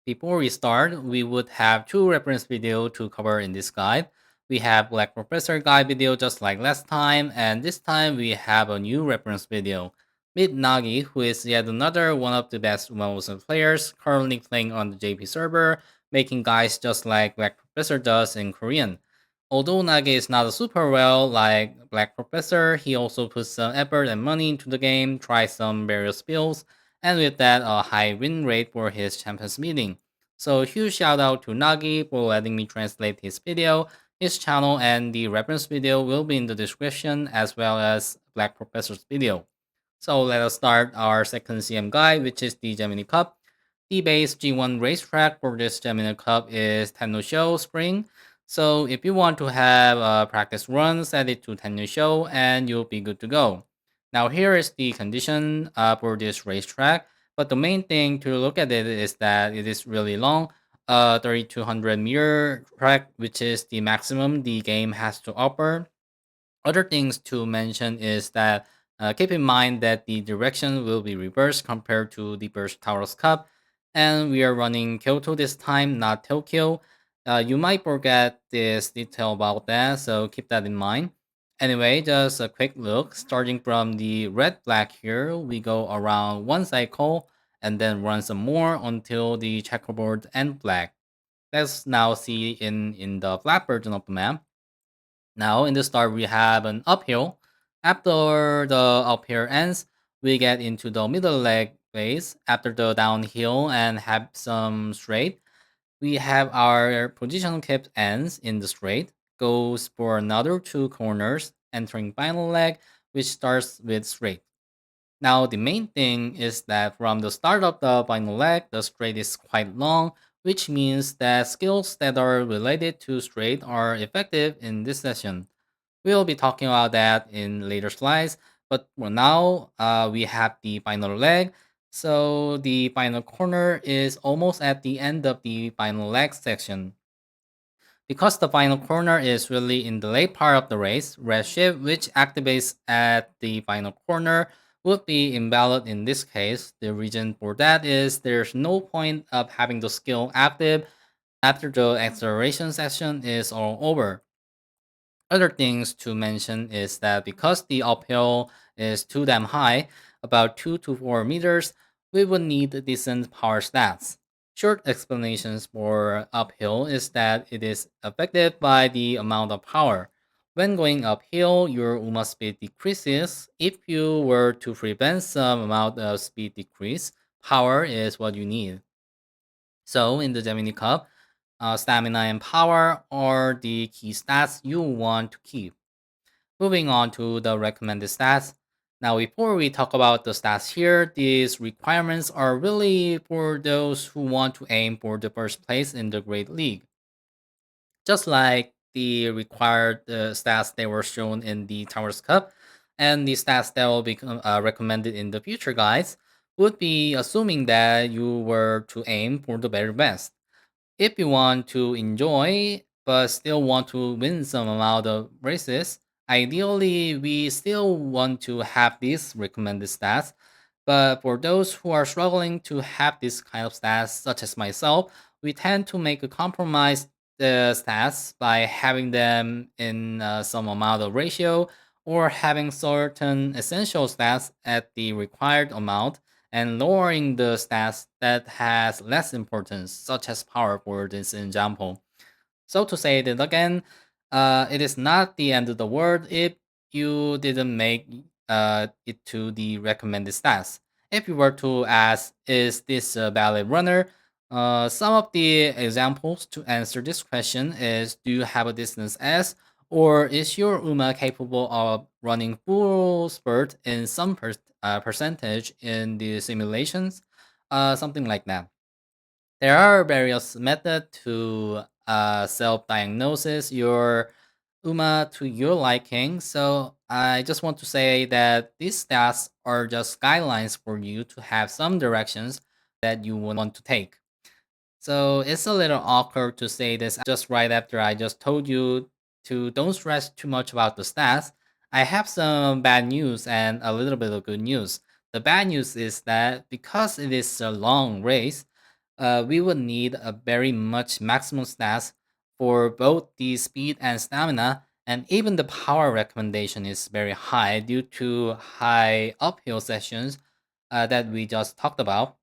before we start, we would have two reference video to cover in this guide. We have Black Professor guide video just like last time, and this time we have a new reference video. Meet Nagi, who is yet another one of the best Umamusume players, currently playing on the JP server, making guides just like Black Professor does in Korean. Although Nagi is not a super well like Black Professor, he also puts some effort and money into the game, tries some various builds, and with that, a high win rate for his Champions meeting. So huge shout out to Nagi for letting me translate his video. His channel and the reference video will be in the description as well as Black Professor's video. So let us start our second CM guide, which is the Gemini Cup. The base G1 racetrack for this Gemini Cup is Tenno Show Spring. So if you want to have a practice run, set it to Tenno Show and you'll be good to go. Now here is the condition for this racetrack, but the main thing to look at it is that it is really long, 3200-meter track, which is the maximum the game has to offer. Other things to mention is that keep in mind that the direction will be reversed compared to the first Taurus Cup, and we are running Kyoto this time, not Tokyo. You might forget this detail about that, so keep that in mind. Anyway, just a quick look. Starting from the red flag here, we go around one cycle and then run some more until the checkerboard end flag. Let's now see in the flat version of the map. Now in the start we have an uphill. After the uphill ends, we get into the middle leg phase. After the downhill and have some straight, we have our position kept ends in the straight, goes for another two corners, entering final leg, which starts with straight. Now, the main thing is that from the start of the final leg, the straight is quite long, which means that skills that are related to straight are effective in this session. We'll be talking about that in later slides, but for now, we have the final leg. So the final corner is almost at the end of the final leg section. Because the final corner is really in the late part of the race, red shift, which activates at the final corner, would be invalid in this case. The reason for that is there's no point of having the skill active after the acceleration session is all over. Other things to mention is that because the uphill is too damn high, about 2 to 4 meters, we would need decent power stats. Short explanations for uphill is that it is affected by the amount of power. When going uphill, your UMA speed decreases. If you were to prevent some amount of speed decrease, power is what you need. So in the Gemini Cup, stamina and power are the key stats you want to keep. Moving on to the recommended stats. Now, before we talk about the stats here, these requirements are really for those who want to aim for the first place in the Great League. Just like the required stats that were shown in the Taurus Cup, and the stats that will be recommended in the future guides, would be assuming that you were to aim for the very best. If you want to enjoy but still want to win some amount of races, ideally we still want to have these recommended stats. But for those who are struggling to have this kind of stats, such as myself, we tend to make a compromise the stats by having them in some amount of ratio or having certain essential stats at the required amount and lowering the stats that has less importance, such as power for this example. So to say it again, it is not the end of the world if you didn't make it to the recommended stats. If you were to ask, is this a valid runner? Some of the examples to answer this question is, do you have a distance S, or is your UMA capable of running full spurt in some percentage in the simulations? Something like that. There are various methods to self-diagnosis your UMA to your liking. So I just want to say that these stats are just guidelines for you to have some directions that you would want to take. So it's a little awkward to say this just right after I just told you to don't stress too much about the stats. I have some bad news and a little bit of good news. The bad news is that because it is a long race, we would need a very much maximum stats for both the speed and stamina, and even the power recommendation is very high due to high uphill sessions that we just talked about.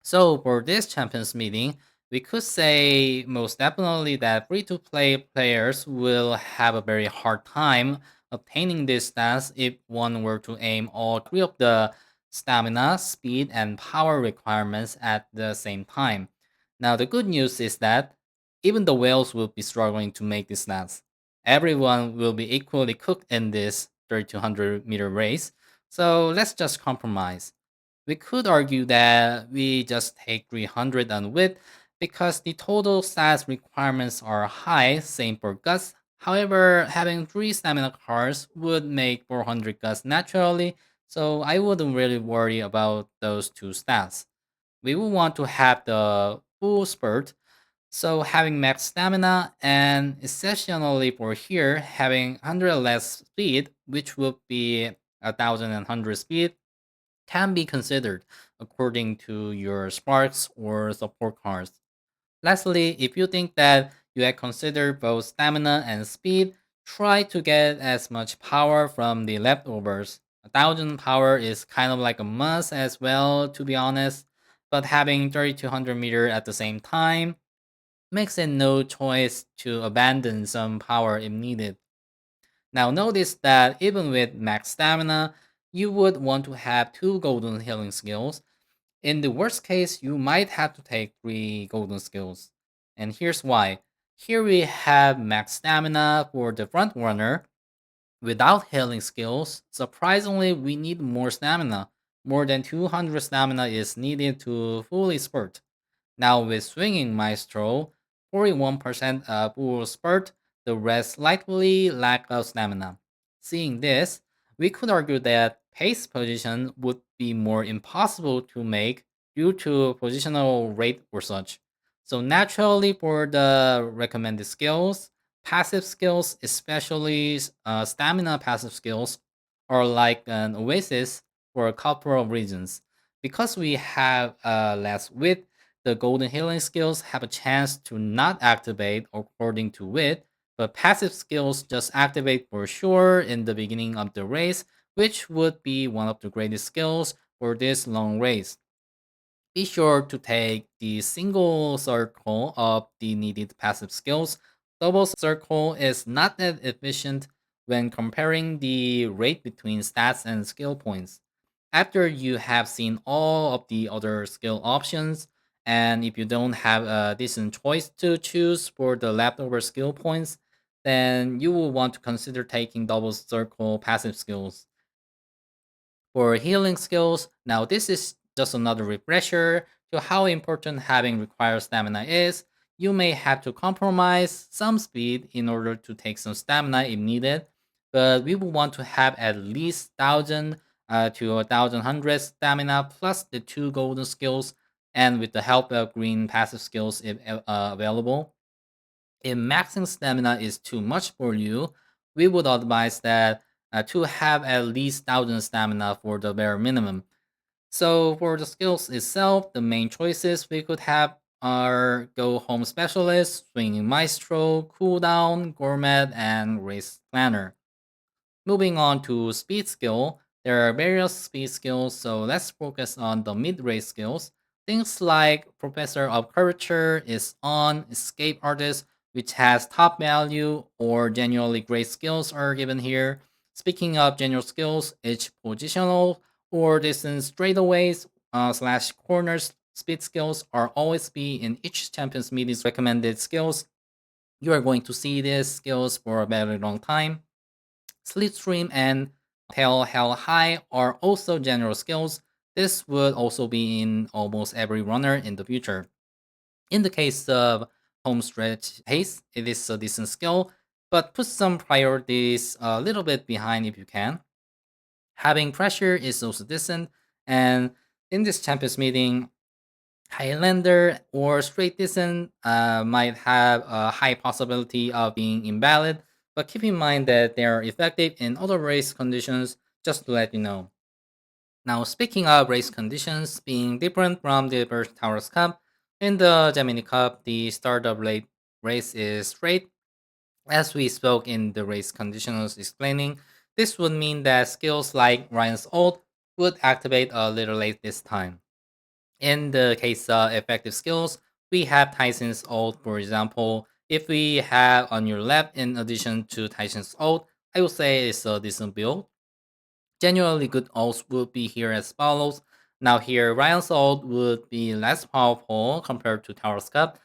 So for this champions meeting, we could say most definitely that free to play players will have a very hard time obtaining this stats if one were to aim all three of the stamina, speed, and power requirements at the same time. Now the good news is that even the whales will be struggling to make these stats. Everyone will be equally cooked in this 3200-meter race. So let's just compromise. We could argue that we just take 300 on width because the total stats requirements are high, same for guts. However, having 3 stamina cards would make 400 guts naturally, so I wouldn't really worry about those two stats. We would want to have the full spurt, so having max stamina and exceptionally for here, having 100 less speed, which would be 1100 speed, can be considered according to your sparks or support cards. Lastly, if you think that you had considered both stamina and speed, try to get as much power from the leftovers. 1000 power is kind of like a must as well, to be honest, but having 3200-meter at the same time makes it no choice to abandon some power if needed. Now notice that even with max stamina, you would want to have 2 golden healing skills. In the worst case, you might have to take 3 golden skills. And here's why. Here we have max stamina for the front runner. Without healing skills, surprisingly, we need more stamina. More than 200 stamina is needed to fully spurt. Now with swinging maestro, 41% full spurt, the rest likely lack of stamina. Seeing this, we could argue that pace position would be more impossible to make due to positional rate or such. So naturally for the recommended skills, passive skills, especially stamina passive skills, are like an oasis for a couple of reasons. Because we have less width, the golden healing skills have a chance to not activate according to wit, but passive skills just activate for sure in the beginning of the race, which would be one of the greatest skills for this long race. Be sure to take the single circle of the needed passive skills. Double circle is not that efficient when comparing the rate between stats and skill points. After you have seen all of the other skill options, and if you don't have a decent choice to choose for the leftover skill points, then you will want to consider taking double circle passive skills. For healing skills, now this is just another refresher to how important having required stamina is. You may have to compromise some speed in order to take some stamina if needed, but we will want to have at least 1000 to 1100 stamina plus the 2 golden skills, and with the help of green passive skills if available. If maxing stamina is too much for you, we would advise that to have at least 1000 stamina for the bare minimum. So for the skills itself, the main choices we could have are Go Home Specialist, Swinging Maestro, Cooldown, Gourmet, and Race Planner. Moving on to speed skill, there are various speed skills, so let's focus on the mid-range skills. Things like Professor of Curvature is on, Escape Artist, which has top value, or genuinely great skills are given here. Speaking of general skills, each positional or distance straightaways slash corners speed skills are always be in each champion's meeting's recommended skills. You are going to see these skills for a very long time. Slipstream and Tail Hell High are also general skills. This would also be in almost every runner in the future. In the case of home stretch pace, it is a decent skill, but put some priorities a little bit behind if you can. Having pressure is also decent, and in this Champions meeting, Highlander or Straight Decent might have a high possibility of being invalid, but keep in mind that they are effective in other race conditions, just to let you know. Now, speaking of race conditions being different from the first Taurus Cup, In the Gemini Cup, the startup late race is straight. As we spoke in the race conditionals explaining, this would mean that skills like Ryan's ult would activate a little late this time. In the case of effective skills, we have Tyson's ult, for example. If we have on your left in addition to Tyson's ult, I would say it's a decent build. Generally, good ults would be here as follows. Now here, Ryan's ult would be less powerful compared to Taurus Cup,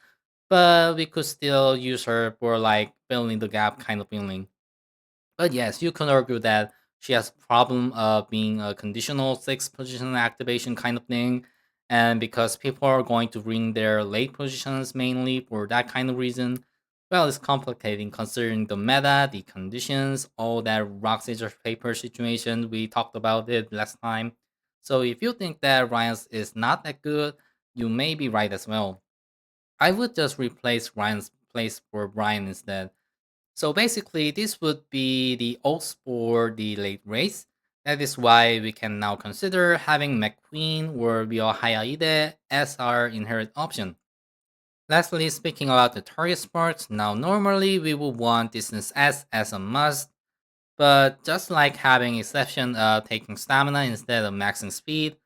but we could still use her for like filling the gap kind of feeling. But yes, you can argue that she has problem of being a conditional six position activation kind of thing. And because people are going to bring their late positions mainly for that kind of reason, well, it's complicating considering the meta, the conditions, all that rock, scissors, paper situation. We talked about it last time. So if you think that Ryan's is not that good, you may be right as well. I would just replace Ryan's place for Brian instead. So basically, this would be the odds for the late race. That is why we can now consider having McQueen or Biohayaide as our inherent option. Lastly, speaking about the target sparks, now normally we would want distance S as a must, but just like having exception of taking stamina instead of maxing speed,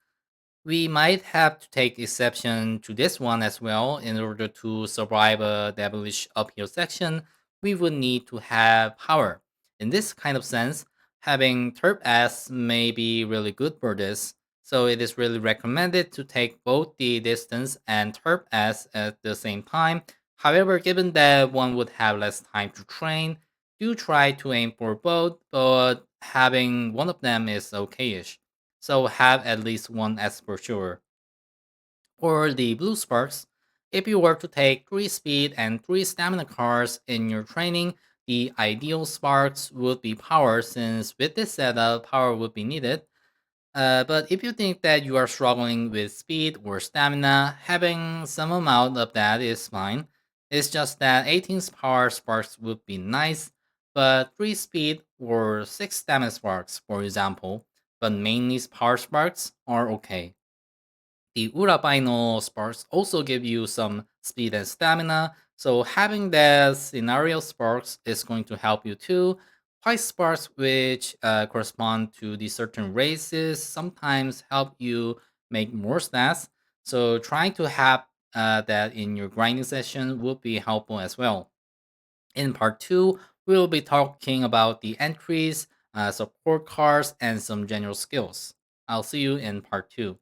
we might have to take exception to this one as well. In order to survive a devilish uphill section, we would need to have power. In this kind of sense, having Turp S may be really good for this. So it is really recommended to take both the distance and Turp S at the same time. However, given that one would have less time to train, do try to aim for both, but having one of them is okayish. So have at least one S for sure. For the blue sparks, if you were to take 3 speed and 3 stamina cards in your training, the ideal sparks would be power, since with this setup, power would be needed. But if you think that you are struggling with speed or stamina, having some amount of that is fine. It's just that 18 power sparks would be nice, but 3 speed or 6 stamina sparks, for example, but mainly power sparks are okay. The Urabino sparks also give you some speed and stamina, so having the scenario sparks is going to help you too. White sparks, which correspond to the certain races, sometimes help you make more stats. So trying to have that in your grinding session would be helpful as well. In part two, we'll be talking about the entries, support cards, and some general skills. I'll see you in part two.